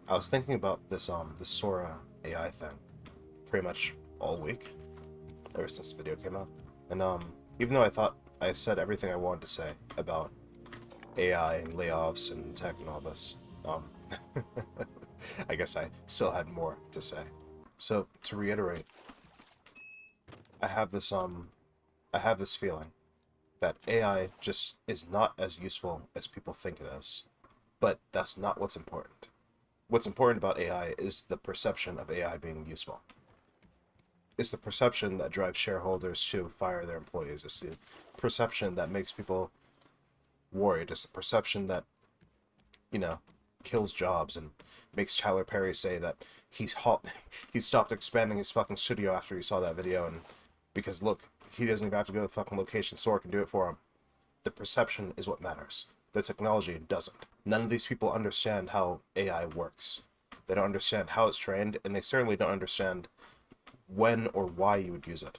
I was thinking about this Sora AI thing pretty much all week, ever since the video came out. And even though I said everything I wanted to say about AI and layoffs and tech and all this, um, I guess I still had more to say. So to reiterate, I have this I have this feeling that AI just is not as useful as people think it is. But that's not what's important. What's important about AI is the perception of AI being useful. It's the perception that drives shareholders to fire their employees. It's the perception that makes people worried. It's the perception that, you know, kills jobs and makes Tyler Perry say that he stopped expanding his fucking studio after he saw that video, and because look, he doesn't even have to go to the fucking location, Sora can do it for him. The perception is what matters. The technology doesn't. None of these people understand how AI works. They don't understand how it's trained, and they certainly don't understand when or why you would use it.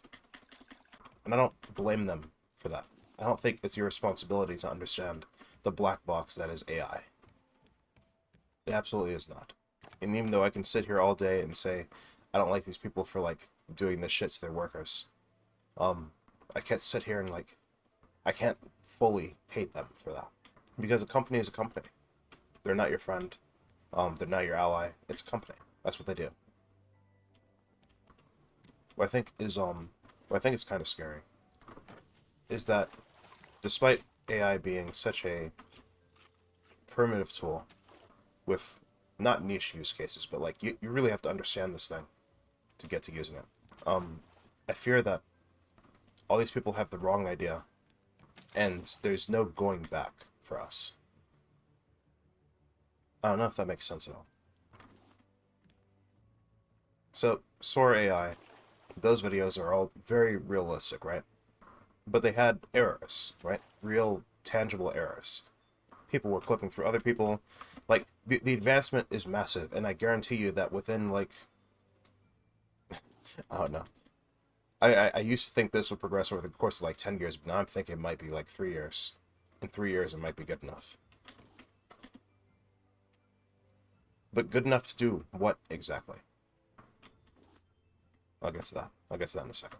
And I don't blame them for that. I don't think it's your responsibility to understand the black box that is AI. It absolutely is not. And even though I can sit here all day and say, I don't like these people for, like, doing this shit to their workers, I can't sit here and, like, I can't fully hate them for that. Because a company is a company. They're not your friend. They're not your ally. It's a company. That's what they do. What I think is what I think is kind of scary is that despite AI being such a primitive tool with not niche use cases, but like you really have to understand this thing to get to using it. I fear that all these people have the wrong idea and there's no going back for us. I don't know if that makes sense at all. So, Sora AI, those videos are all very realistic, right? But they had errors, right? Real, tangible errors. People were clipping through other people. Like, the advancement is massive, and I guarantee you that within, like, I don't know. I used to think this would progress over the course of, like, 10 years, but now I'm thinking it might be, like, 3 years. In 3 years, it might be good enough. But good enough to do what exactly? I'll get to that. I'll get to that in a second.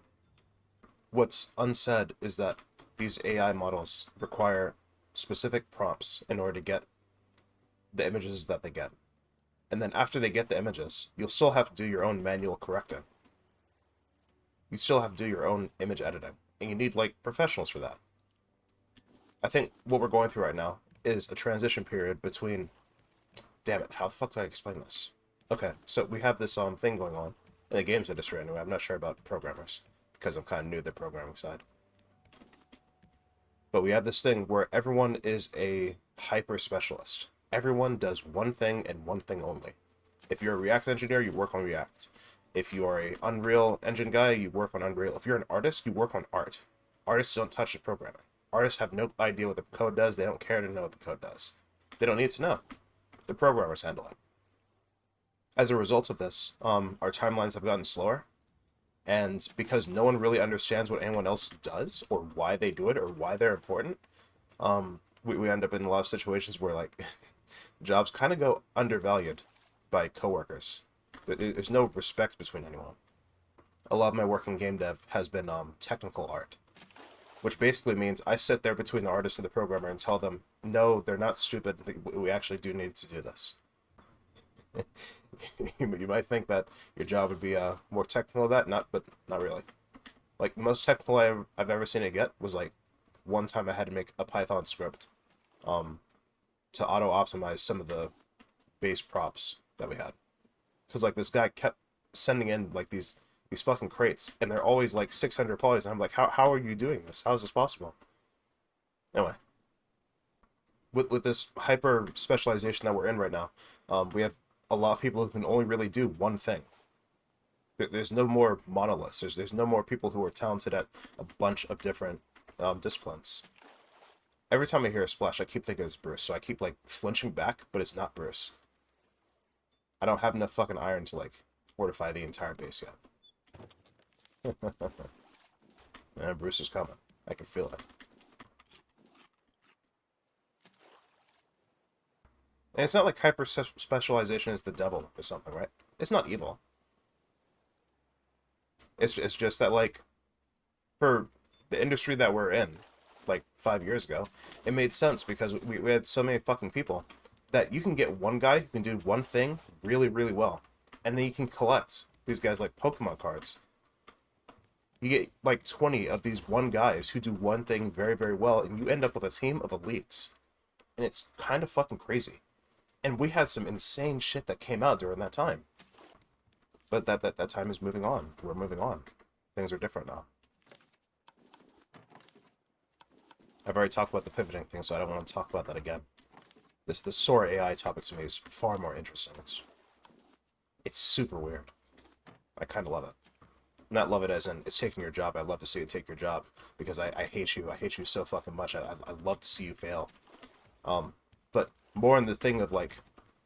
What's unsaid is that these AI models require specific prompts in order to get the images that they get. And then after they get the images, you'll still have to do your own manual correcting. You still have to do your own image editing. And you need, like, professionals for that. I think what we're going through right now is a transition period between... Damn it, how the fuck do I explain this? Okay, so we have this thing going on in the games industry anyway. I'm not sure about programmers, because I'm kind of new to the programming side. But we have this thing where everyone is a hyper specialist. Everyone does one thing and one thing only. If you're a React engineer, you work on React. If you are a Unreal Engine guy, you work on Unreal. If you're an artist, you work on art. Artists don't touch the programming. Artists have no idea what the code does. They don't care to know what the code does. They don't need to know. The programmers handle it. As a result of this, our timelines have gotten slower. And because no one really understands what anyone else does or why they do it or why they're important, we end up in a lot of situations where, like, jobs kind of go undervalued by coworkers. There's no respect between anyone. A lot of my work in game dev has been technical art, which basically means I sit there between the artist and the programmer and tell them, no, they're not stupid. We actually do need to do this. You might think that your job would be more technical than that, but not really. Like, the most technical I've ever seen it get was, like, one time I had to make a Python script to auto-optimize some of the base props that we had. Because, like, this guy kept sending in, like, these fucking crates, and they're always, like, 600 polys, and I'm like, how are you doing this? How is this possible? Anyway, with this hyper specialization that we're in right now, we have a lot of people who can only really do one thing. There's no more monoliths. There's no more people who are talented at a bunch of different disciplines. Every time I hear a splash, I keep thinking it's Bruce, so I keep, like, flinching back, but it's not Bruce. I don't have enough fucking iron to, like, fortify the entire base yet. And Bruce is coming. I can feel it. And it's not like hyper specialization is the devil or something, right? It's not evil. It's just that, like, for the industry that we're in, like 5 years ago, it made sense because we had so many fucking people that you can get one guy who can do one thing really, really well. And then you can collect these guys like Pokemon cards. You get like 20 of these one guys who do one thing very, very well, and you end up with a team of elites. And it's kind of fucking crazy. And we had some insane shit that came out during that time. But that time is moving on. We're moving on. Things are different now. I've already talked about the pivoting thing, so I don't want to talk about that again. The sora AI topic to me is far more interesting. It's super weird. I kind of love it. Not love it as in it's taking your job. I love to see it take your job because I hate you. I hate you so fucking much. I love to see you fail. But more in the thing of like,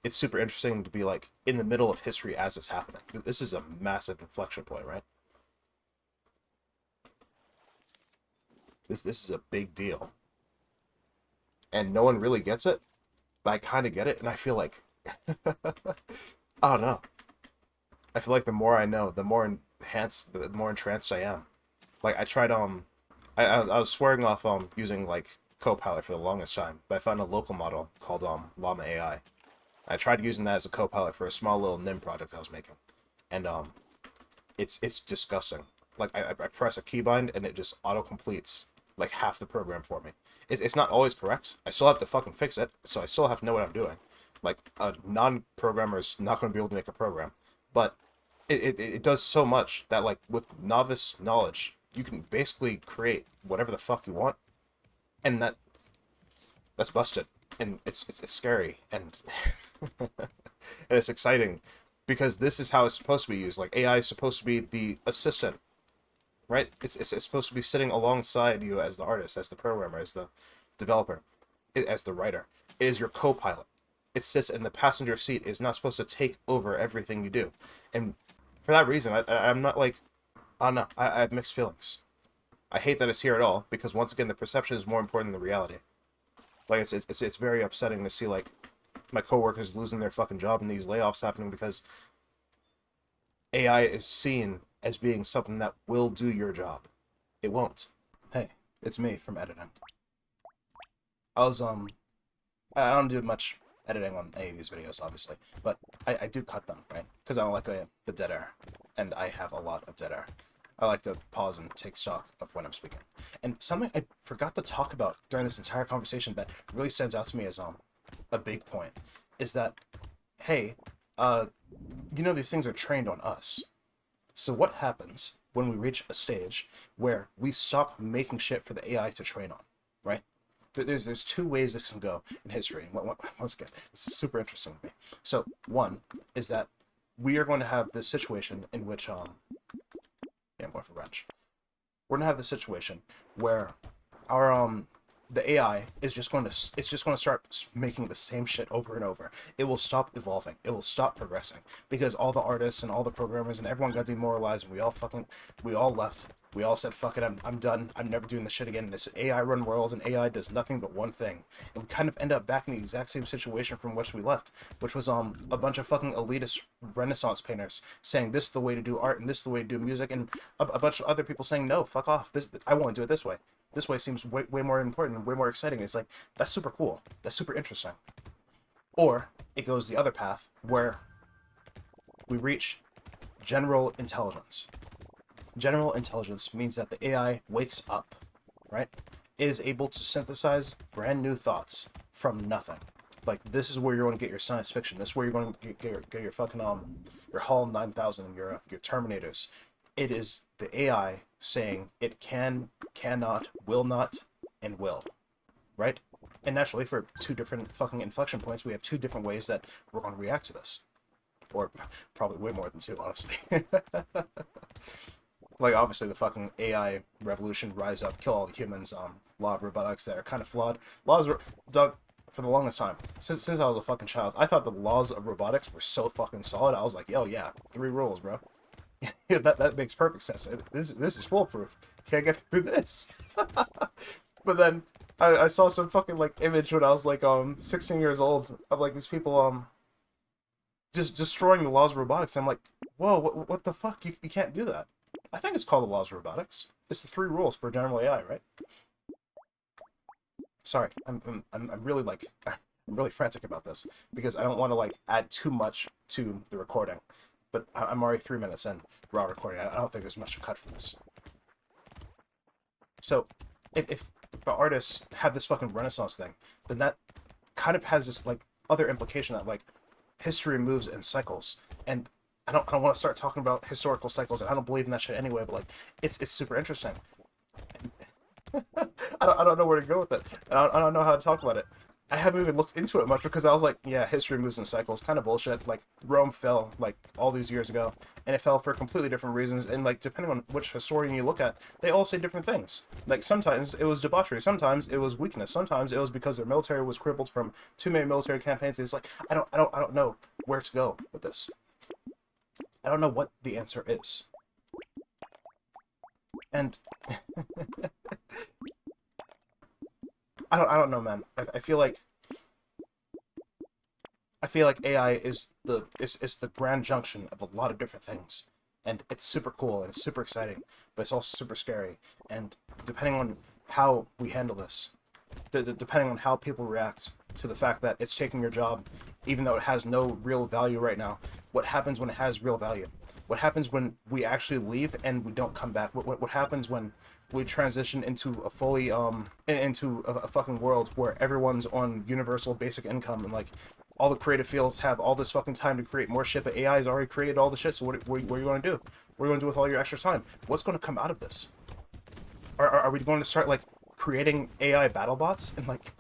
it's super interesting to be like in the middle of history as it's happening. This is a massive inflection point, right? This is a big deal. And no one really gets it, but I kind of get it, and I feel like, I don't know. I feel like the more I know, the more entranced I am. Like, I tried, I was swearing off, using, like, Copilot for the longest time, but I found a local model called, Llama AI. I tried using that as a Copilot for a small little NIM project I was making. And, it's disgusting. Like, I press a keybind, and it just auto-completes, like, half the program for me. It's not always correct. I still have to fucking fix it, so I still have to know what I'm doing. Like, a non-programmer is not going to be able to make a program. But it does so much that, like, with novice knowledge, you can basically create whatever the fuck you want. And that's busted. And it's scary. And, and it's exciting. Because this is how it's supposed to be used. Like, AI is supposed to be the assistant. Right? It's supposed to be sitting alongside you as the artist, as the programmer, as the developer, as the writer. It is your co-pilot. It sits in the passenger seat. It's not supposed to take over everything you do. And for that reason, I'm not like, I don't know, I have mixed feelings. I hate that it's here at all, because once again, the perception is more important than the reality. Like, it's very upsetting to see, like, my coworkers losing their fucking job and these layoffs happening because AI is seen as being something that will do your job. It won't. Hey, it's me from editing. I don't do much editing on any of these videos, obviously, but I do cut them, right? Because I don't like the dead air, and I have a lot of dead air. I like to pause and take stock of when I'm speaking. And something I forgot to talk about during this entire conversation that really stands out to me as a big point is that, hey, these things are trained on us. So what happens when we reach a stage where we stop making shit for the AI to train on, right? There's two ways this can go in history. Once again, this is super interesting to me. So one is that we are going to have this situation in which I'm going for wrench. We're gonna have this situation where our the AI is just going to start making the same shit over and over. It will stop evolving. It will stop progressing because all the artists and all the programmers and everyone got demoralized and we all left. We all said, fuck it, I'm done. I'm never doing this shit again. This AI run world and AI does nothing but one thing. And we kind of end up back in the exact same situation from which we left, which was a bunch of fucking elitist Renaissance painters saying this is the way to do art and this is the way to do music, and a bunch of other people saying no, fuck off. I want to do it this way. This way seems way more important and way more exciting. It's like, that's super cool. That's super interesting. Or it goes the other path where we reach general intelligence. General intelligence means that the AI wakes up, right? It is able to synthesize brand new thoughts from nothing. Like, this is where you're going to get your science fiction. This is where you're going to get your fucking, your HAL 9000 and your Terminators. It is the AI saying it can, cannot, will not, and will, right? And naturally, for two different fucking inflection points, we have two different ways that we're going to react to this. Or probably way more than two, honestly. Like, obviously, the fucking AI revolution, rise up, kill all the humans, law of robotics that are kind of flawed. Doug, for the longest time, since I was a fucking child, I thought the laws of robotics were so fucking solid. I was like, yo, yeah, 3 rules, bro. Yeah, that makes perfect sense. This is foolproof. Can't get through this. But then I saw some fucking like image when I was like 16 years old of like these people just destroying the laws of robotics. I'm like, whoa, what the fuck? You can't do that. I think it's called the laws of robotics. It's the 3 rules for general AI, right? Sorry, I'm really like I'm really frantic about this because I don't want to like add too much to the recording. But I'm already 3 minutes in raw recording. I don't think there's much to cut from this. So, if the artists have this fucking Renaissance thing, then that kind of has this like other implication that like history moves in cycles, and I don't want to start talking about historical cycles, and I don't believe in that shit anyway. But like, it's super interesting. I don't know where to go with it. And I don't know how to talk about it. I haven't even looked into it much because I was like, yeah, history moves in cycles, kind of bullshit. Like Rome fell like all these years ago, and it fell for completely different reasons. And like depending on which historian you look at, they all say different things. Like sometimes it was debauchery, sometimes it was weakness, sometimes it was because their military was crippled from too many military campaigns. It's like I don't know where to go with this. I don't know what the answer is. And I don't know, man. I feel like AI is it's the grand junction of a lot of different things, and it's super cool and it's super exciting, but it's also super scary. And depending on how we handle this, depending on how people react to the fact that it's taking your job, even though it has no real value right now, what happens when it has real value? What happens when we actually leave and we don't come back? What happens when we transition into a fully into a fucking world where everyone's on universal basic income and like all the creative fields have all this fucking time to create more shit, but AI has already created all the shit. So what are you going to do? What are you going to do with all your extra time? What's going to come out of this? Are we going to start like creating AI battle bots and like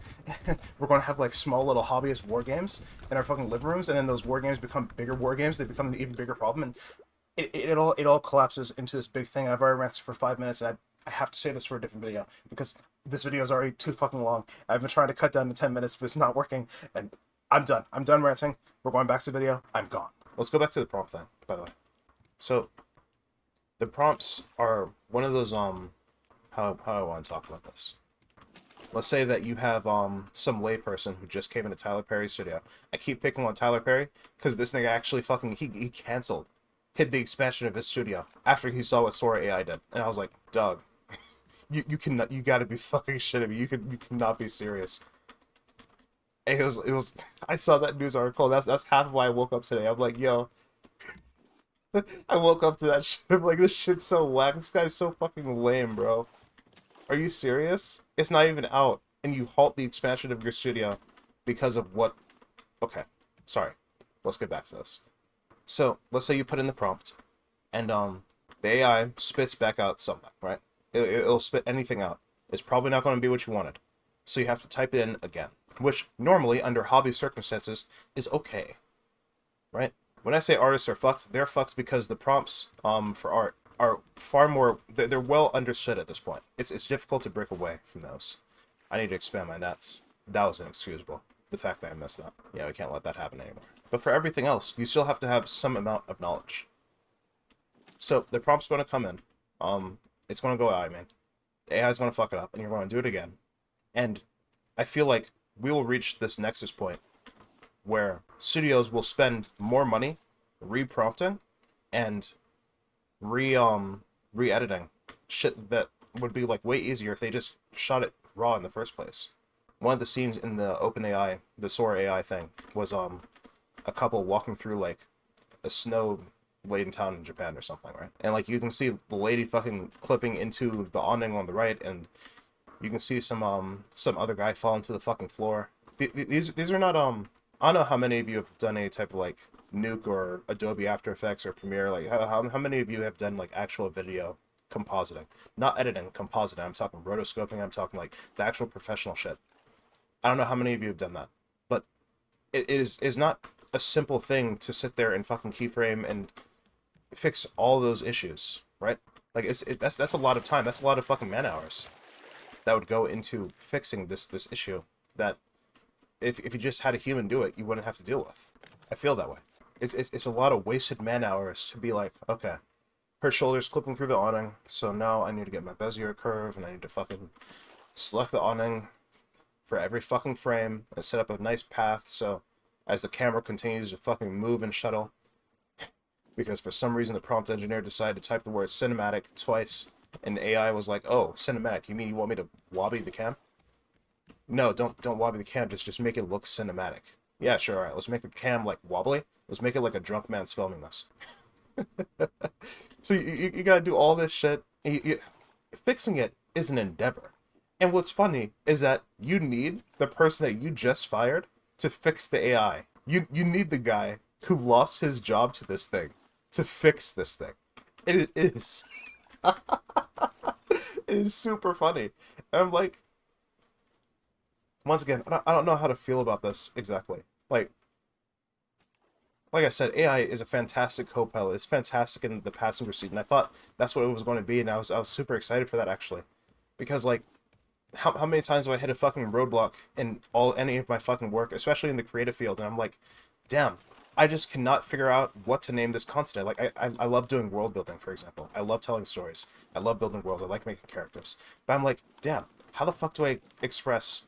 we're going to have like small little hobbyist war games in our fucking living rooms, and then those war games become bigger war games? They become an even bigger problem, and it all collapses into this big thing. I've already ranted for 5 minutes, and I have to say this for a different video because this video is already too fucking long. I've been trying to cut down to 10 minutes, but it's not working, and I'm done. I'm done ranting. We're going back to the video. I'm gone. Let's go back to the prompt thing, by the way. So, the prompts are one of those, how do I want to talk about this? Let's say that you have, some layperson who just came into Tyler Perry's studio. I keep picking on Tyler Perry, because this nigga actually fucking, he canceled, hid the expansion of his studio after he saw what Sora AI did. And I was like, dog, you cannot, you gotta be fucking shitting me. You cannot be serious. It was, I saw that news article. That's half of why I woke up today. I'm like, yo, I woke up to that shit. I'm like, this shit's so whack. This guy's so fucking lame, bro. Are you serious? It's not even out, and you halt the expansion of your studio because of what? Okay, sorry. Let's get back to this. So, let's say you put in the prompt, and the AI spits back out something, right? It'll spit anything out. It's probably not going to be what you wanted. So you have to type it in again, which normally, under hobby circumstances, is okay, right? When I say artists are fucked, they're fucked because the prompts for art are far more, they're well understood at this point. It's difficult to break away from those. I need to expand my nets. That was inexcusable. The fact that I messed up. Yeah, we can't let that happen anymore. But for everything else, you still have to have some amount of knowledge. So the prompt's going to come in. It's going to go out, man. The AI is going to fuck it up, and you're going to do it again. And I feel like we will reach this nexus point where studios will spend more money re-prompting and re-editing shit that would be like way easier if they just shot it raw in the first place. One of the scenes in the OpenAI, the Sora AI thing, was a couple walking through like a snow-laden town in Japan or something, right? And like you can see the lady fucking clipping into the awning on the right, and you can see some other guy fall into the fucking floor. These are not I don't know how many of you have done any type of like Nuke or Adobe After Effects or Premiere. Like how many of you have done like actual video compositing, not editing, compositing? I'm talking rotoscoping. I'm talking like the actual professional shit. I don't know how many of you have done that, but it is not a simple thing to sit there and fucking keyframe and fix all those issues, right? Like that's a lot of time. That's a lot of fucking man hours that would go into fixing this issue that if you just had a human do it, you wouldn't have to deal with. I feel that way. It's a lot of wasted man hours to be like, okay, her shoulder's clipping through the awning, so now I need to get my Bezier curve, and I need to fucking select the awning for every fucking frame and set up a nice path so as the camera continues to fucking move and shuttle, because for some reason the prompt engineer decided to type the word cinematic twice, and AI was like, "Oh, cinematic, you mean you want me to wobbly the cam?" No, don't wobbly the cam, just make it look cinematic. Yeah, sure, alright, let's make the cam like wobbly. Let's make it like a drunk man's filming this. So you gotta do all this shit. Fixing it is an endeavor. And what's funny is that you need the person that you just fired to fix the AI. You need the guy who lost his job to this thing to fix this thing. It is it is super funny. And I'm like, once again, I don't know how to feel about this exactly. Like I said, AI is a fantastic co-pilot. It's fantastic in the passenger seat, and I thought that's what it was going to be, and I was super excited for that actually, because like, how many times do I hit a fucking roadblock in any of my fucking work, especially in the creative field, and I'm like, damn, I just cannot figure out what to name this content. Like I love doing world building, for example. I love telling stories. I love building worlds. I like making characters. But I'm like, damn, how the fuck do I express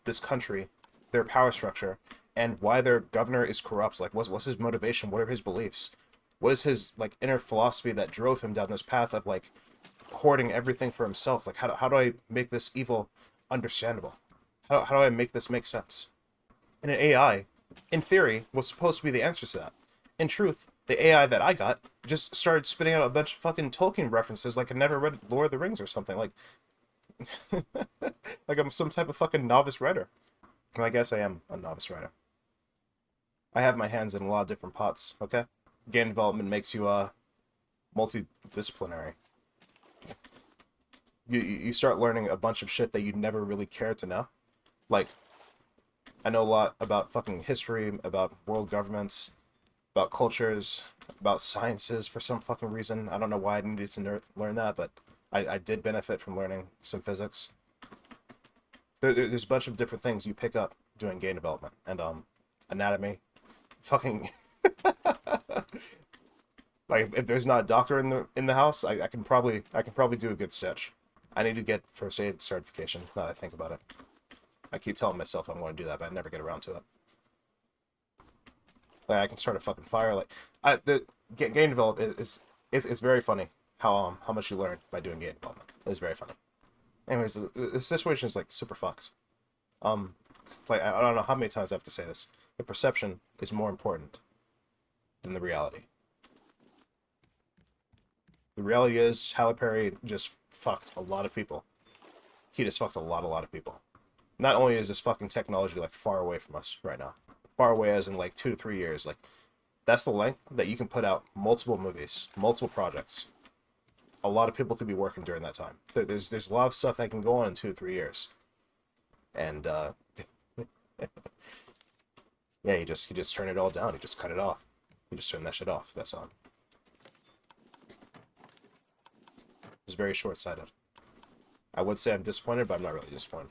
this country, their power structure, and why their governor is corrupt? Like, what's his motivation? What are his beliefs? What is his like inner philosophy that drove him down this path of like hoarding everything for himself? Like, how do I make this evil understandable? How do I make this make sense? And an AI, in theory, was supposed to be the answer to that. In truth, the AI that I got just started spitting out a bunch of fucking Tolkien references like I never read Lord of the Rings or something. Like, like I'm some type of fucking novice writer. And I guess I am a novice writer. I have my hands in a lot of different pots, okay? Game development makes you, multidisciplinary. You start learning a bunch of shit that you never really cared to know. Like, I know a lot about fucking history, about world governments, about cultures, about sciences for some fucking reason. I don't know why I needed to learn that, but I did benefit from learning some physics. There's a bunch of different things you pick up doing game development, and anatomy, fucking like if there's not a doctor in the house, I can probably do a good stitch. I need to get first aid certification now that I think about it. I keep telling myself I'm going to do that, but I never get around to it. Like, I can start a fucking fire. Like, the game development is very funny how much you learn by doing game development. It's very funny. Anyways, the situation is like super fucked. Like I don't know how many times I have to say this. The perception is more important than the reality. The reality is Halle Berry just fucked a lot of people. He just fucked a lot of people. Not only is this fucking technology like far away from us right now, far away as in like 2 to 3 years, like that's the length that you can put out multiple movies, multiple projects. A lot of people could be working during that time. There's a lot of stuff that can go on in 2 to 3 years, and yeah, he just turned it all down. He just cut it off. He just turned that shit off. That's all. It's very short-sighted. I would say I'm disappointed, but I'm not really disappointed.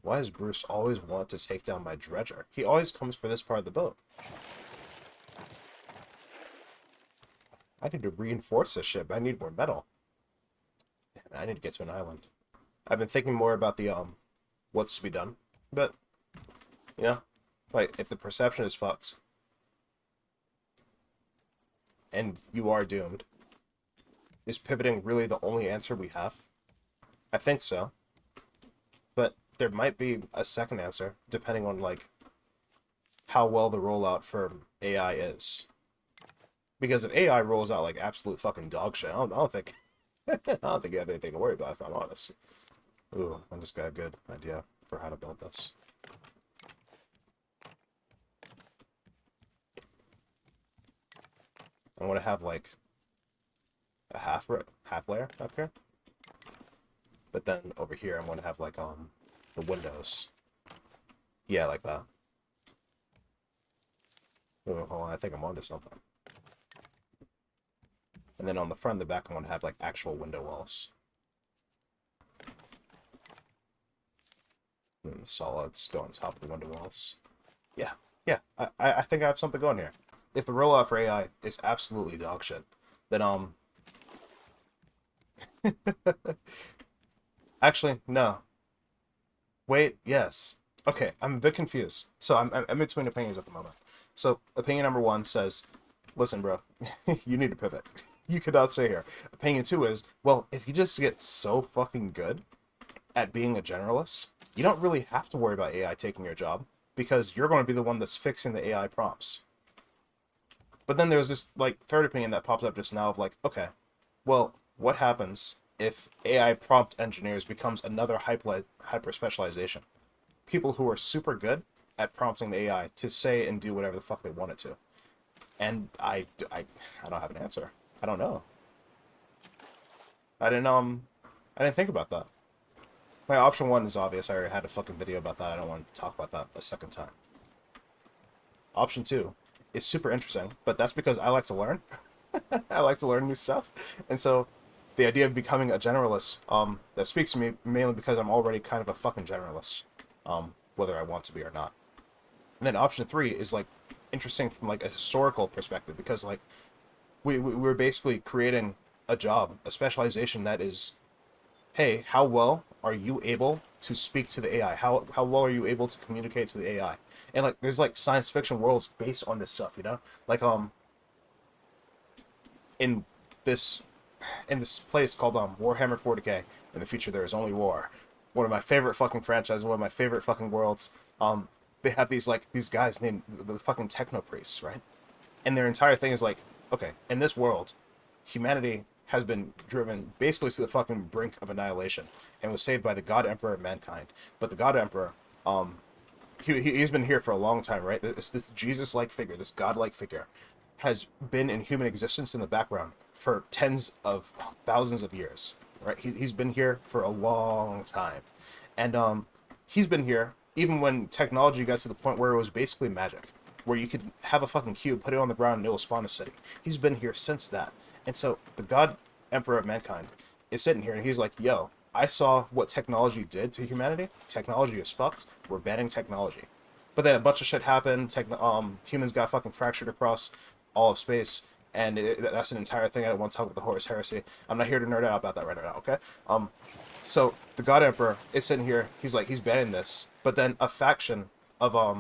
Why does Bruce always want to take down my dredger? He always comes for this part of the boat. I need to reinforce this ship. I need more metal. Damn, I need to get to an island. I've been thinking more about the, what's to be done. But, you know, like, if the perception is fucked, and you are doomed, is pivoting really the only answer we have? I think so. But there might be a second answer, depending on, like, how well the rollout for AI is. Because if AI rolls out, like, absolute fucking dog shit, I don't think... I don't think you have anything to worry about, if I'm honest. Ooh, I just got a good idea for how to build this. I want to have, like, a half layer up here. But then over here, I want to have, like, the windows. Yeah, like that. Ooh, hold on, I think I'm onto something. And then on the front and the back, I want to have, like, actual window walls. And the solids go on top of the window walls. Yeah, yeah, I think I have something going here. If the rollout for AI is absolutely dog shit, then, actually, no. Wait, yes. Okay, I'm a bit confused. So I'm between opinions at the moment. So opinion number one says, listen, bro, you need to pivot. You could not stay here. Opinion two is, well, if you just get so fucking good at being a generalist, you don't really have to worry about AI taking your job because you're going to be the one that's fixing the AI prompts. But then there's this like third opinion that popped up just now of like, okay, well, what happens if AI prompt engineers becomes another hyper specialization? People who are super good at prompting the AI to say and do whatever the fuck they want it to. And I don't have an answer. I don't know. I didn't I didn't think about that. My option one is obvious. I already had a fucking video about that. I don't want to talk about that a second time. Option two is super interesting, but that's because I like to learn. I like to learn new stuff, and so the idea of becoming a generalist that speaks to me mainly because I'm already kind of a fucking generalist, whether I want to be or not. And then option three is like interesting from like a historical perspective because like we're basically creating a job, a specialization that is, hey, how well are you able to speak to the AI? How well are you able to communicate to the AI? And like there's like science fiction worlds based on this stuff, you know? Like in this in this place called Warhammer 40K. In the future, there is only war. One of my favorite fucking franchises, one of my favorite fucking worlds. They have these guys named the fucking techno priests, right? And their entire thing is like, okay, in this world, humanity has been driven basically to the fucking brink of annihilation and was saved by the God Emperor of mankind. But the God Emperor, he's been here for a long time, right? This Jesus-like figure, this God-like figure, has been in human existence in the background for tens of thousands of years, right? He's been here for a long time, and he's been here even when technology got to the point where it was basically magic, where you could have a fucking cube, put it on the ground, and it'll spawn a city. He's been here since that, and so the God Emperor of mankind is sitting here, and he's like, "Yo, I saw what technology did to humanity. Technology is fucked. We're banning technology." But then a bunch of shit happened. Humans got fucking fractured across all of space, and that's an entire thing. I don't want to talk about the Horus Heresy. I'm not here to nerd out about that right now. Okay. So the God Emperor is sitting here. He's like, he's banning this. But then a faction of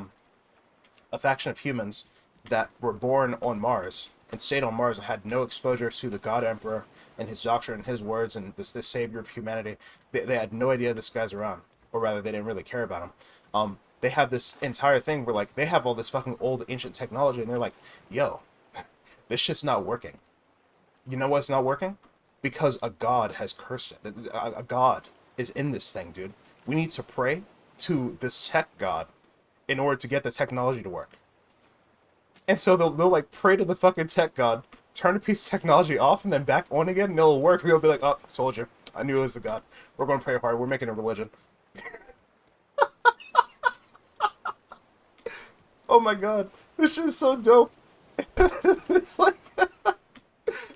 humans that were born on Mars and stayed on Mars and had no exposure to the God Emperor and his doctrine and his words and this savior of humanity. They had no idea this guy's around, or rather, they didn't really care about him. They have this entire thing where like they have all this fucking old ancient technology, and they're like, "Yo, this shit's not working." You know what's not working? Because a god has cursed it. A god is in this thing, dude. We need to pray to this tech god in order to get the technology to work. And so they'll like pray to the fucking tech god, turn a piece of technology off, and then back on again, and it'll work. And they'll be like, "Oh, soldier, I knew it was the god. We're going to pray hard. We're making a religion." Oh my god, this shit is so dope. It's like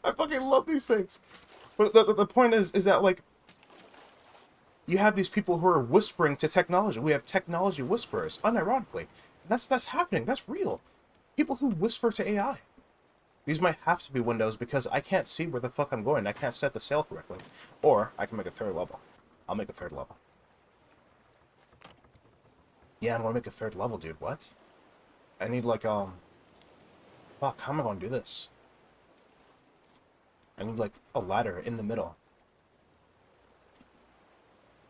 I fucking love these things. But the point is that like you have these people who are whispering to technology. We have technology whisperers, unironically. And that's happening. That's real. People who whisper to AI. These might have to be windows because I can't see where the fuck I'm going. I can't set the sail correctly. Or I can make a third level. I'll make a third level. Yeah, I want to make a third level, dude. What? I need like fuck, how am I gonna do this? I need like a ladder in the middle.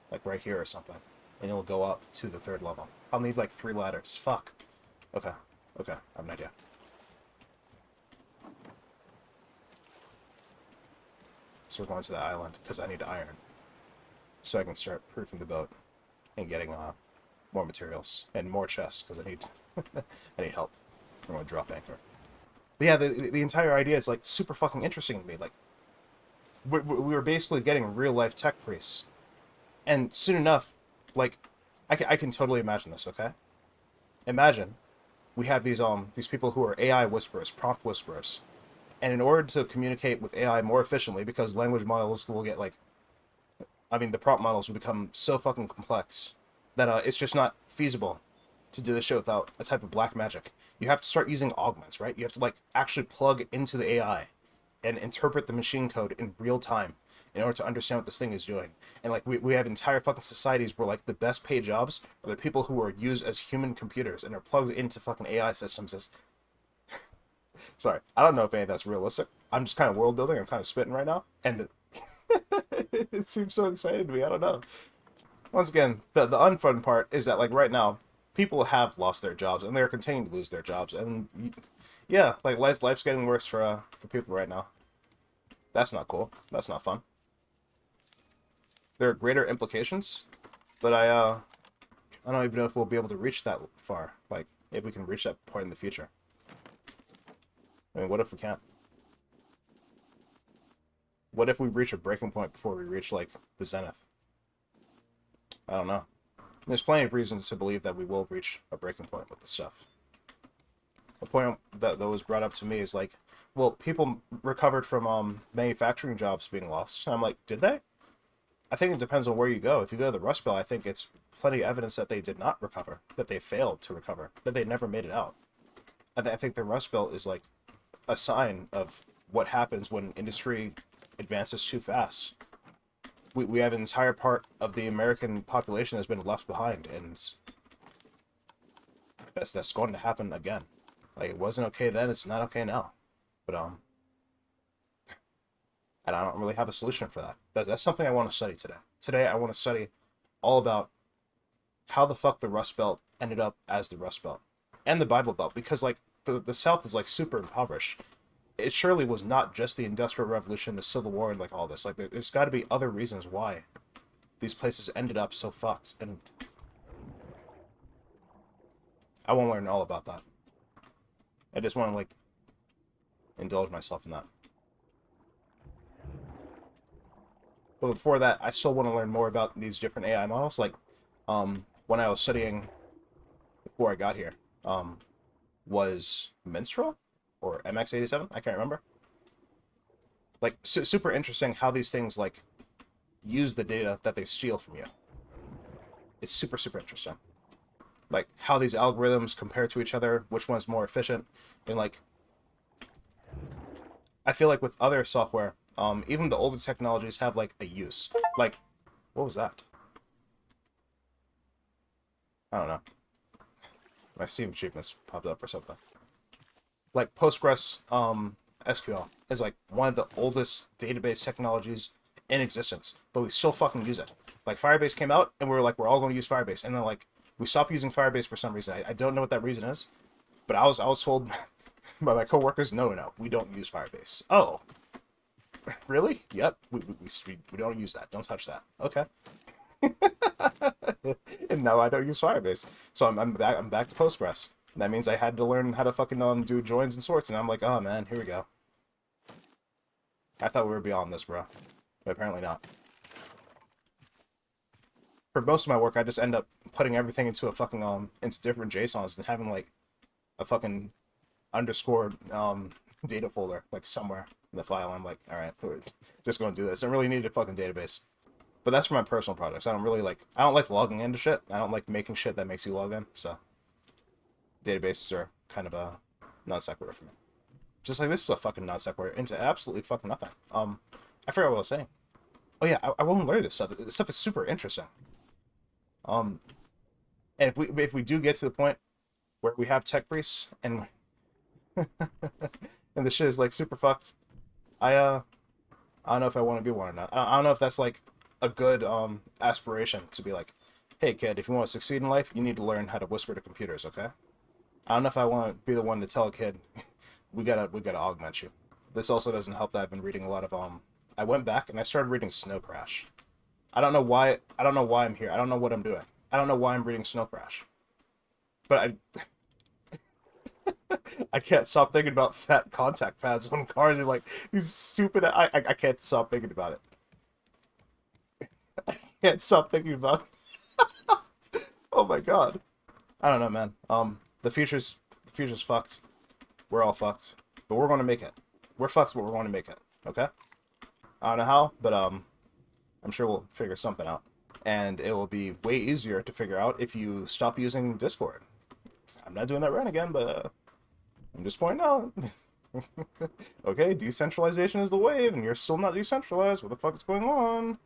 Like right here or something. And it'll go up to the third level. I'll need like 3 ladders. Fuck. Okay. Okay, I have an idea. So we're going to the island because I need iron. So I can start proofing the boat and getting more materials and more chests because I need I need help. I'm going to drop anchor. But yeah, the entire idea is like super fucking interesting to me. Like we were basically getting real life tech priests, and soon enough, like I can totally imagine this. Okay, imagine we have these people who are AI whisperers, prompt whisperers, and in order to communicate with AI more efficiently, because language models will get like, I mean, the prompt models will become so fucking complex that it's just not feasible to do this shit without a type of black magic. You have to start using augments, right? You have to like actually plug into the AI and interpret the machine code in real time in order to understand what this thing is doing. And like we have entire fucking societies where like the best paid jobs are the people who are used as human computers and are plugged into fucking AI systems as sorry, I don't know if any of that's realistic. I'm just kind of world building, I'm kind of spitting right now, and it seems so exciting to me, I don't know. Once again, the unfun part is that like right now, people have lost their jobs and they're continuing to lose their jobs, and yeah, like life's getting worse for people right now. That's not cool. That's not fun. There are greater implications, but I don't even know if we'll be able to reach that far. Like if we can reach that point in the future. I mean, what if we can't? What if we reach a breaking point before we reach like the zenith? I don't know. There's plenty of reasons to believe that we will reach a breaking point with this stuff. The point that was brought up to me is like, well, people recovered from manufacturing jobs being lost. And I'm like, did they? I think it depends on where you go. If you go to the Rust Belt, I think it's plenty of evidence that they did not recover, that they failed to recover, that they never made it out. I think the Rust Belt is like a sign of what happens when industry advances too fast. We have an entire part of the American population that's been left behind, and that's going to happen again. Like, it wasn't okay then, it's not okay now. But, and I don't really have a solution for that. That's something I want to study today. Today, I want to study all about how the fuck the Rust Belt ended up as the Rust Belt. And the Bible Belt, because, like, the South is, like, super impoverished. It surely was not just the Industrial Revolution, the Civil War, and, like, all this. Like, there's got to be other reasons why these places ended up so fucked, and I want to learn all about that. I just want to, like, indulge myself in that. But before that, I still want to learn more about these different AI models. Like, when I was studying before I got here, was Minstrel or MX87? I can't remember. Like, super interesting how these things, like, use the data that they steal from you. It's super, super interesting. Like, how these algorithms compare to each other, which one's more efficient, and, like, I feel like with other software, even the older technologies have, like, a use. Like, what was that? I don't know. My Steam achievements popped up or something. Like, Postgres SQL is, like, one of the oldest database technologies in existence, but we still fucking use it. Like, Firebase came out, and we were like, we're all going to use Firebase, and then, like, we stopped using Firebase for some reason. I don't know what that reason is, but I was told by my coworkers, no, we don't use Firebase. Oh, really? Yep, we don't use that. Don't touch that. Okay. And now I don't use Firebase, so I'm back to Postgres. And that means I had to learn how to fucking do joins and sorts, and I'm like, oh man, here we go. I thought we were beyond this, bro, but apparently not. For most of my work, I just end up putting everything into a fucking into different JSONs and having like a fucking underscore data folder like somewhere in the file. I'm like, all right, we're just going to do this. I don't really need a fucking database. But that's for my personal projects. I don't like logging into shit. I don't like making shit that makes you log in. So databases are kind of a non sequitur for me. Just like this was a fucking non sequitur into absolutely fucking nothing. I forgot what I was saying. Oh yeah, I want to learn this stuff. This stuff is super interesting. And if we do get to the point where we have tech priests and and the shit is like super fucked, I don't know if I want to be one or not. I don't know if that's like a good aspiration to be like, hey kid, if you want to succeed in life, you need to learn how to whisper to computers, okay? I don't know if I want to be the one to tell a kid, we gotta augment you. This also doesn't help that I've been reading a lot of I went back and I started reading Snow Crash. I don't know why I'm here. I don't know what I'm doing. I don't know why I'm reading Snow Crash. But I can't stop thinking about fat contact pads on cars and like these stupid I can't stop thinking about it. I can't stop thinking about it. Oh my god. I don't know, man. The future's fucked. We're all fucked. But we're gonna make it. We're fucked, but we're gonna make it. Okay? I don't know how, but I'm sure we'll figure something out. And it will be way easier to figure out if you stop using Discord. I'm not doing that rant again, but I'm just pointing out. Okay, decentralization is the wave, and you're still not decentralized. What the fuck is going on?